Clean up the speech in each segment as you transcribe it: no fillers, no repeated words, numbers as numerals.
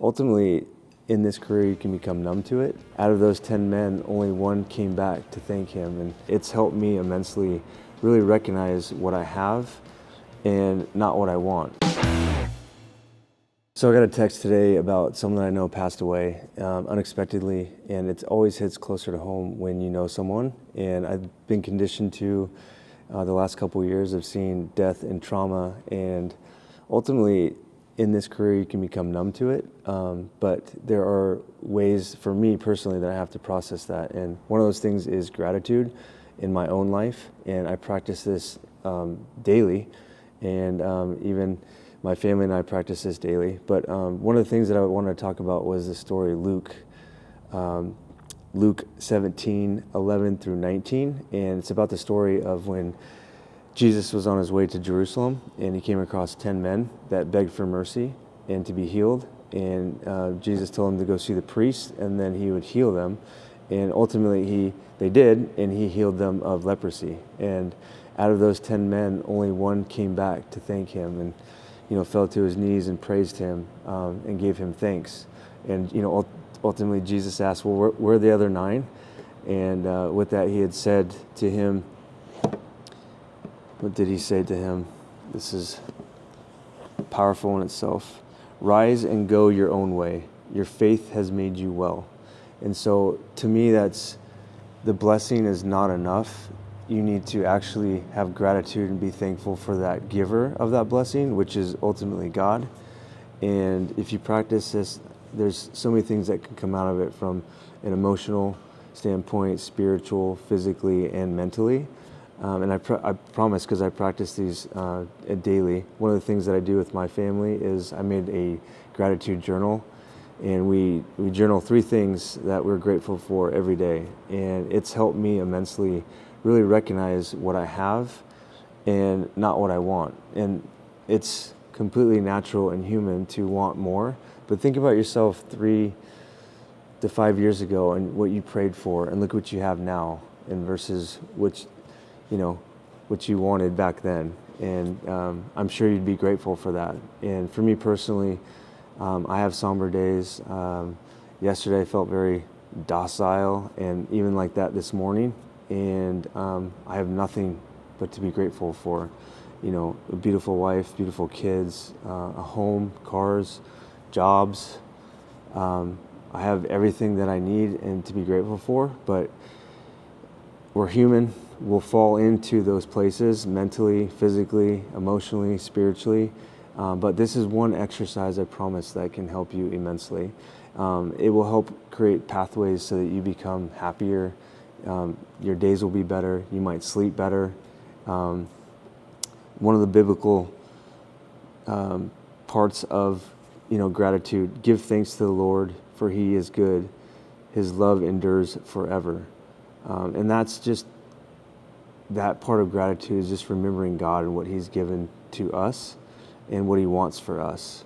Ultimately, in this career, you can become numb to it. Out of those 10 men, only one came back to thank him. And it's helped me immensely really recognize what I have and not what I want. So I got a text today about someone that I know passed away unexpectedly, and it always hits closer to home when you know someone. And I've been conditioned to the last couple of years of seeing death and trauma, and ultimately in this career you can become numb to it, but there are ways for me personally that I have to process that, and one of those things is gratitude in my own life, and I practice this daily, and even my family and I practice this daily. But one of the things that I wanted to talk about was the story Luke 17:11 through 19, and it's about the story of when Jesus was on his way to Jerusalem, and he came across 10 men that begged for mercy and to be healed. And Jesus told him to go see the priest, and then he would heal them. And ultimately, they did, and he healed them of leprosy. And out of those 10 men, only one came back to thank him, and fell to his knees and praised him and gave him thanks. And ultimately, Jesus asked, "Well, where are the other 9?" And with that, he had said to him, what did he say to him? This is powerful in itself. "Rise and go your own way. Your faith has made you well." And so to me, that's the blessing is not enough. You need to actually have gratitude and be thankful for that giver of that blessing, which is ultimately God. And if you practice this, there's so many things that can come out of it from an emotional standpoint, spiritual, physically, and mentally. And I promise, because I practice these daily, one of the things that I do with my family is I made a gratitude journal, and we journal 3 things that we're grateful for every day. And it's helped me immensely really recognize what I have and not what I want. And it's completely natural and human to want more, but think about yourself 3 to 5 years ago and what you prayed for, and look what you have now, and versus what you wanted back then. And I'm sure you'd be grateful for that. And for me personally, I have somber days. Yesterday I felt very docile, and even like that this morning. And I have nothing but to be grateful for. A beautiful wife, beautiful kids, a home, cars, jobs. I have everything that I need and to be grateful for, but we're human. We'll fall into those places mentally, physically, emotionally, spiritually. But this is one exercise, I promise, that can help you immensely. It will help create pathways so that you become happier. Your days will be better. You might sleep better. One of the biblical parts of gratitude: give thanks to the Lord, for he is good. His love endures forever. And that's just, that part of gratitude is just remembering God and what he's given to us and what he wants for us.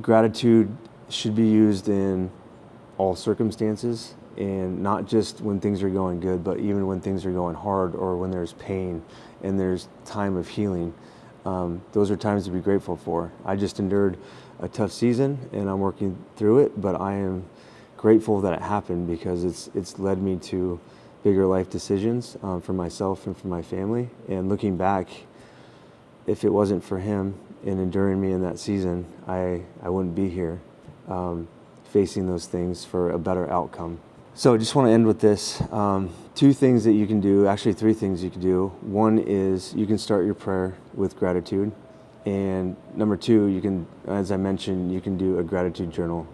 Gratitude should be used in all circumstances, and not just when things are going good, but even when things are going hard, or when there's pain and there's time of healing. Those are times to be grateful for. I just endured a tough season, and I'm working through it, but I am grateful that it happened, because it's led me to bigger life decisions for myself and for my family. And looking back, if it wasn't for him and enduring me in that season, I wouldn't be here facing those things for a better outcome. So I just want to end with this. 2 things that you can do, actually 3 things you can do. One is you can start your prayer with gratitude. And number 2, you can, as I mentioned, you can do a gratitude journal.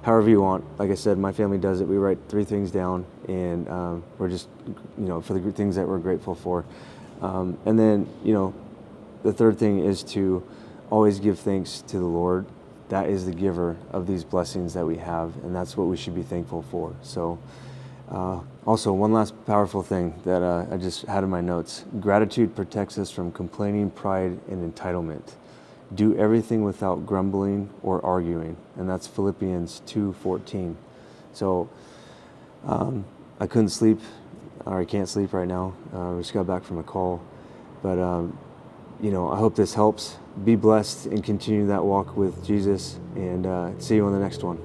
However you want. Like I said, my family does it. We write 3 things down, and we're just, for the things that we're grateful for. And then, the third thing is to always give thanks to the Lord. That is the giver of these blessings that we have, and that's what we should be thankful for. So, also, one last powerful thing that I just had in my notes: gratitude protects us from complaining, pride, and entitlement. Do everything without grumbling or arguing, and that's Philippians 2:14. So I couldn't sleep, or I can't sleep right now. We just got back from a call, but I hope this helps. be blessed and continue that walk with Jesus, and see you on the next one.